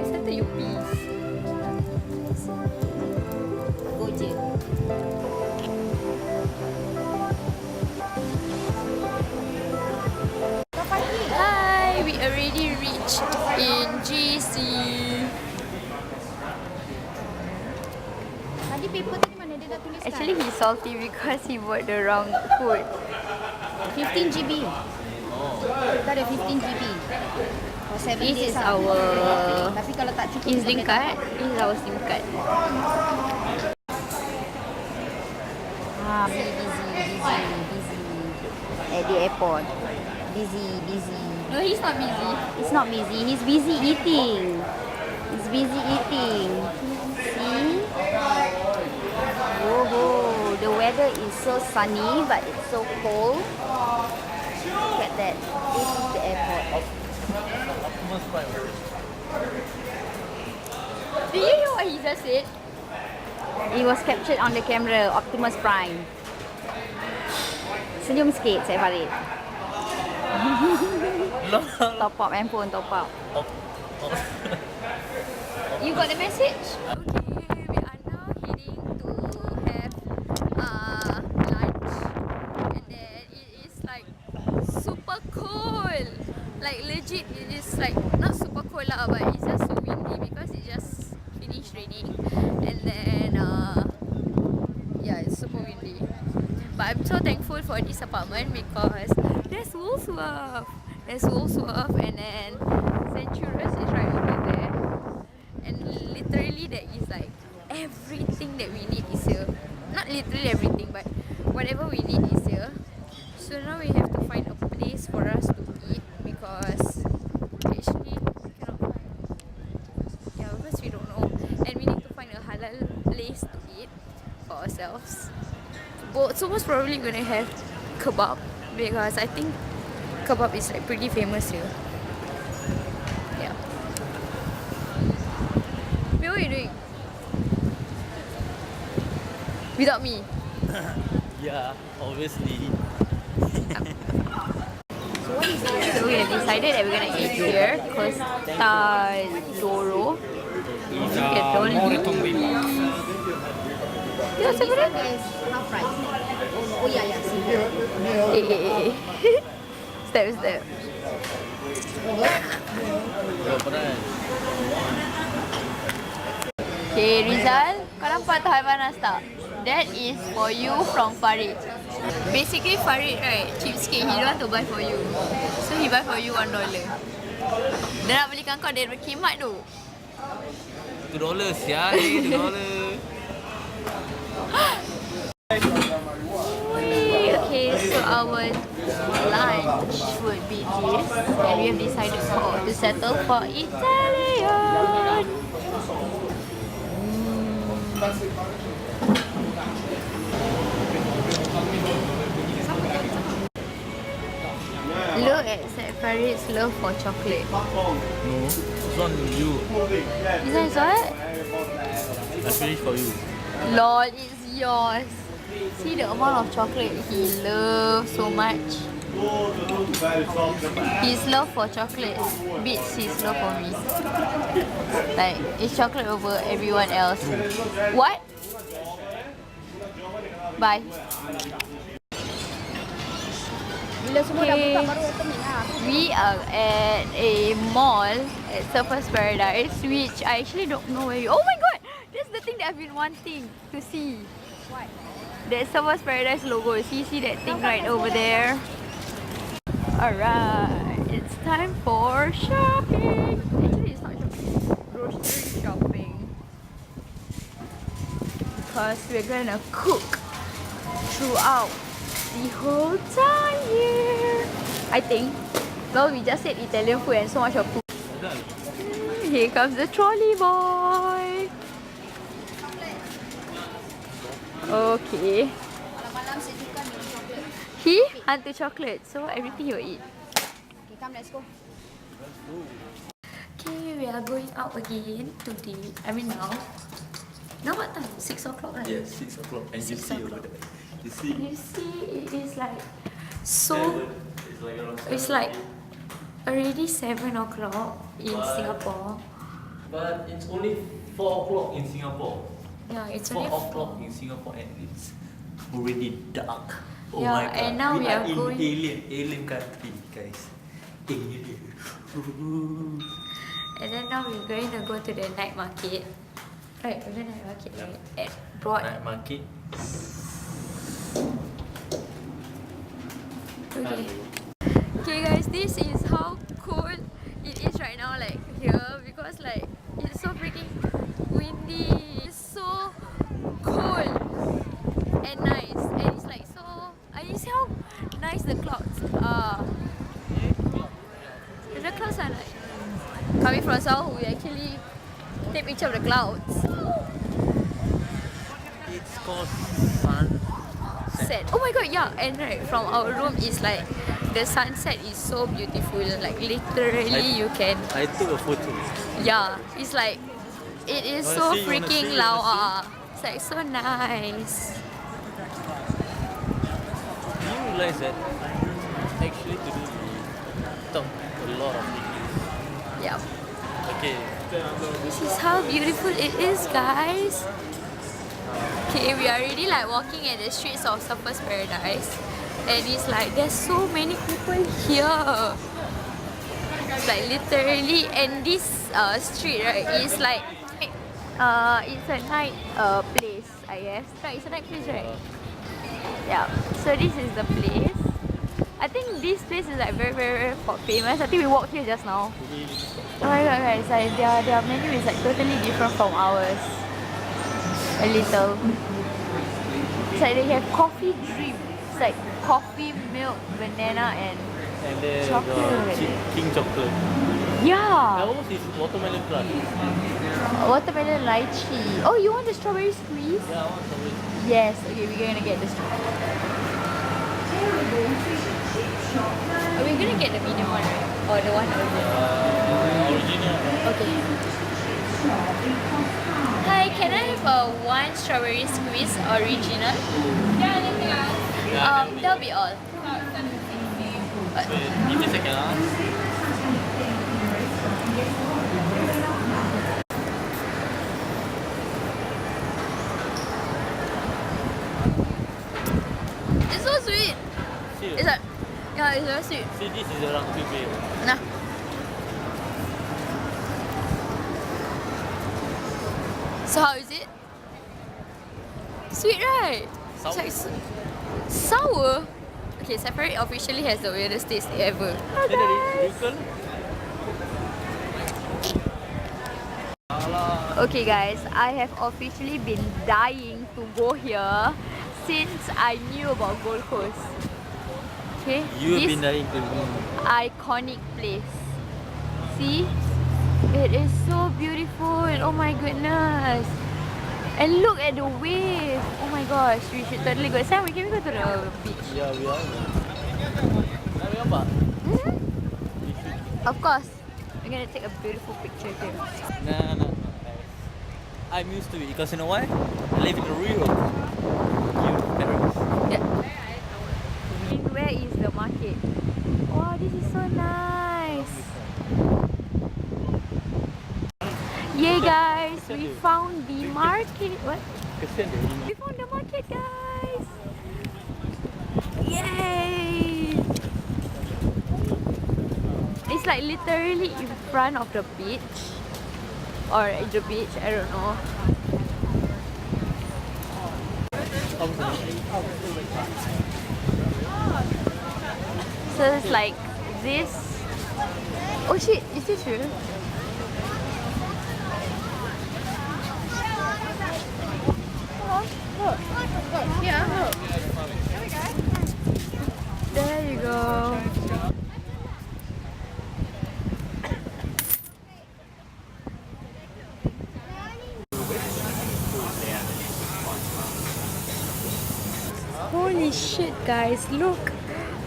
settle your piece. Go je. Hi, we already reached in GC. Tadi paper tadi mana dia dah tuliskan? Actually, he's salty because he bought the wrong food. 15 GB. Kita ada 15 GB. For 7 This days is lah. our Tapi kalau tak cukup EZ-Link kita boleh card. This is our SIM card. busy. At the airport. Busy. No, he's not busy. He's not busy. He's busy eating. See? Oh, the weather is so sunny, but it's so cold. Look at that. This is the airport. Did you hear what he just said? It was captured on the camera, Optimus Prime. Senyum sikit, saya Farid. Top up handphone, top up. You got the message? Okay, we are now heading to have lunch, and then it is like super cold. Like legit, it is like not super cold lah, but it's just so windy because it just finished raining, and then yeah, it's super windy. But I'm so thankful for this apartment because there's Woolworths, and then Centurious is right over there. And literally there is like everything that we need is here. Not literally everything, but whatever we need is here. So now we have to find a place for us to eat because actually we cannot find. Yeah, because we don't know. And we need to find a halal place to eat for ourselves. So most probably gonna have kebab because I think kebab is like pretty famous here. Yeah. What are you doing? Without me? Yeah, obviously. So we have decided that we're gonna eat here. Costa Doro. Yeah, sebenarnya. Half price. Oh yeah, Step. Okay, Rizal, kau nampak tahan panas tak? That is for you from Farid. Basically Farid right, cheapskate, he don't want to buy for you. So he buy for you $1. Dia nak belikan kau dari Kimat tu. $2 sial, $2. Okay, so our lunch would be this, and we have decided to settle for Italian. Look at Farid's love for chocolate. No, this one you. This one is what? I finished for you. Lol, it's yours. See the amount of chocolate he loves so much. His love for chocolate beats his love for me. Like, it's chocolate over everyone else. What? Bye. Bila semua dah buka baru opening lah. We are at a mall at Surfers Paradise, which I actually don't know where you. Oh my god! That's the thing that I've been wanting to see. What? That Surfers Paradise logo. See that thing right over there? Alright, it's time for shopping. Actually, it's not shopping. It's grocery shopping. Because we're gonna cook throughout the whole time here. I think. Well, we just said Italian food and so much of food. Here comes the trolley boy. Okay. Malam-malam sejukan minum coklat. He hantu chocolate, so everything he will eat. Okay, come let's go. Okay, we are going out again today. I mean now. Now what time? 6 o'clock, right? Yes, 6 o'clock. And you 6 see o'clock. over there. You see? You see, it is like so. It's like around It's like already 7 o'clock in Singapore, But it's only 4 o'clock in Singapore. Yeah, it's 4 only o'clock in Singapore and it's already dark. Oh Yeah, my god. and now we are in going- alien country, guys. Alien. And then now we're going to go to the night market. Right, we're going to night market, right? At Broad. Night market. Okay. Okay guys, this is how cold it is right now, like here, because like it's so freaking windy. It's so cold and nice, and it's like so. You see how nice the clouds are. The clouds are like coming from South. We actually take picture of the clouds. It's called sun. Set. Oh my god, yeah, and right from our room is like the sunset is so beautiful. Like literally, you can. I took a photo. Yeah, it's like it is Wanna so see? You wanna freaking see? You wanna lawa. It's like so nice. Do you realize that actually today we talked a lot of English? Yeah. Okay. This is how beautiful it is, guys. Okay, we are already like walking at the streets of Surfers Paradise, and it's like there's so many people here. It's like literally, and this street right is like it's a night place, I guess. Right, it's a night place, right? Yeah. So this is the place. I think this place is like very very famous. I think we walked here just now. Oh my god, guys! Like their menu is like totally different from ours. A little. It's like they have coffee dream. It's like coffee, milk, banana, and And then Chocolate. King chocolate. yeah, Ours is watermelon plus. watermelon lychee. Oh, you want the strawberry squeeze? Yeah, I want strawberry. Yes. Okay, we're gonna get the strawberry. Are we gonna get the medium one, right? Or the one original? Original. Okay. Hi, can I have one strawberry squeeze original? Yeah, anything else? That'll be all. Wait, give me a second. It's so sweet. Serious? It's like, yeah, it's very sweet. See, this is the rugby player. Nah. So how is it? Sweet, right? Sour. It's like sour. Okay, Separate officially has the weirdest taste ever. Then there is wrinkle. Okay guys, I have officially been dying to go here since I knew about Gold Coast. Okay, You've this been dying to iconic place. See? It is so beautiful. Oh my goodness. And look at the wave. Oh my gosh, we should totally go. Sam, can we go to the beach? Yeah, we are. Nak ambil gambar? Of course. We're gonna take a beautiful picture here. No. I'm used to it because you know why? I live in a real Paris. Yeah. And where is the market? Wow, this is so nice. Yay guys, we found the market. What? Kesian dia ini. We found the market, guys. Yay! It's like literally in front of the beach. Or at the beach, I don't know. So it's like this. Oh shit, is this real? Yeah, there you go. Holy shit, guys, look.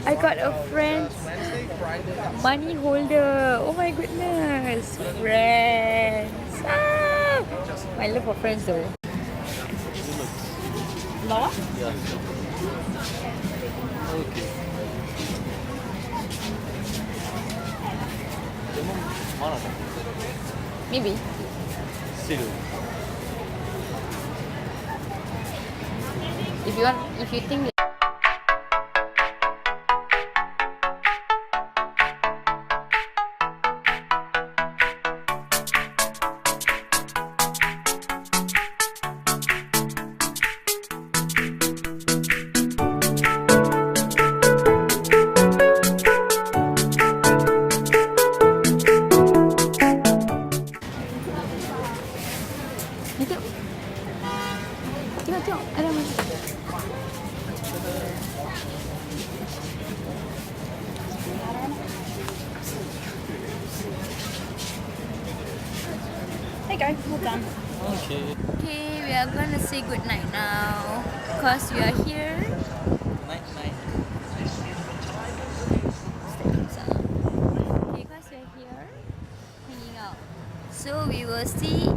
I got a friend's money holder. Oh my goodness. Friends. Ah! My love for friends though. Law? Yeah. Okay. Dia mau mana tak? Maybe. Still. If you think itu, tengok, ada mana? Hey guys, well done. Okay. Okay, we are gonna say good night now, cause we are here. Night, night. Okay, cause we are here hanging out. So we will see